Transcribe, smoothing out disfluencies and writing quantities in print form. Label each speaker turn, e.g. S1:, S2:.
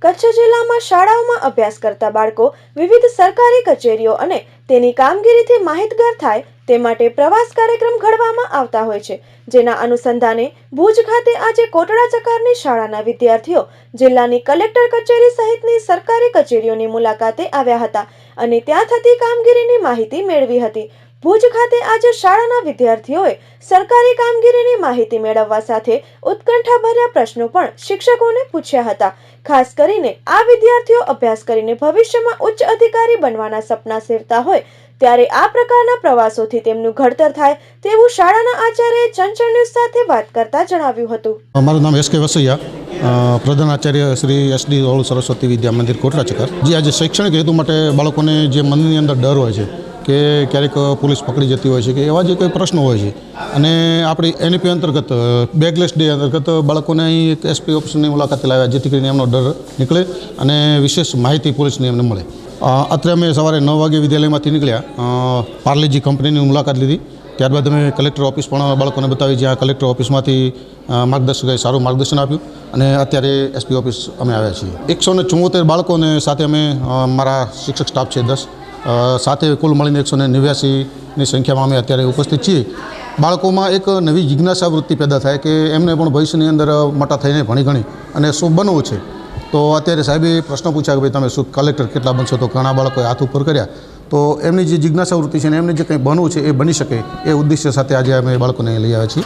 S1: કચ્છ જિલ્લામાં શાળાઓમાં અભ્યાસ કરતા બાળકો વિવિધ સરકારી કચેરીઓ અને તેની કામગીરીથી માહિતગાર થાય તે માટે પ્રવાસ કાર્યક્રમ ઘડવામાં આવતા હોય છે, જેના અનુસંધાને ભુજ ખાતે આજે કોટડા ચકારની શાળાના વિદ્યાર્થીઓ જિલ્લાની કલેક્ટર કચેરી સહિતની સરકારી કચેરીઓની મુલાકાતે આવ્યા હતા અને ત્યાં થતી કામગીરીની માહિતી મેળવી હતી। ભુજ ખાતે આજે શાળાના વિદ્યાર્થીઓએ સરકારી કામગીરીની માહિતી મેળવવા સાથે ઉત્કંઠાભર્યા પ્રશ્નો પણ શિક્ષકોને પૂછ્યા હતા। ખાસ કરીને આ વિદ્યાર્થીઓ અભ્યાસ કરીને ભવિષ્યમાં ઉચ્ચ અધિકારી બનવાના સપના સેવતા હોય ત્યારે આ પ્રકારના પ્રવાસોથી તેમનું ઘડતર થાય તેવું શાળાના આચાર્યએ ચંચળ ન્યૂઝ સાથે વાત કરતા જણાવ્યું હતું।
S2: મારું નામ એસ કે વસૈયા, પ્રધાન આચાર્ય શ્રી SD સરસ્વતી વિદ્યા મંદિર કોટડા ચકર। જે આજે શૈક્ષણિક હેતુ માટે બાળકોને જે મનની અંદર ડર હોય છે કે ક્યારેક પોલીસ પકડી જતી હોય છે કે એવા જે કોઈ પ્રશ્નો હોય છે અને આપણી NEP અંતર્ગત બેગલેસ ડે અંતર્ગત બાળકોને અહીં એક SP ઓફિસની મુલાકાતે લાવ્યા, જેથી કરીને એમનો ડર નીકળે અને વિશેષ માહિતી પોલીસની એમને મળે। અત્રે અમે સવારે 9 વાગે વિદ્યાલયમાંથી નીકળ્યા, પાર્લેજી કંપનીની મુલાકાત લીધી, ત્યારબાદ અમે કલેક્ટર ઓફિસ પણ બાળકોને બતાવી, જ્યાં કલેક્ટર ઓફિસમાંથી માર્ગદર્શકોએ સારું માર્ગદર્શન આપ્યું અને અત્યારે SP ઓફિસ અમે આવ્યા છીએ। 174 બાળકોને સાથે અમે મારા શિક્ષક સ્ટાફ છે 10 સાથે કુલ મળીને 189ની સંખ્યામાં અમે અત્યારે ઉપસ્થિત છીએ। બાળકોમાં એક નવી જિજ્ઞાસા વૃત્તિ પેદા થાય કે એમને પણ ભવિષ્યની અંદર મોટા થઈને ભણી ગણી અને શું બનવું છે। તો અત્યારે સાહેબે પ્રશ્ન પૂછ્યા કે ભાઈ તમે શું કલેક્ટર કેટલા બનશો, તો ઘણા બાળકોએ હાથ ઉપર કર્યા, તો એમની જે જિજ્ઞાસા વૃત્તિ છે ને એમને જે કંઈ બનવું છે એ બની શકે એ ઉદ્દેશ્ય સાથે આજે અમે બાળકોને લઈ આવ્યા છીએ।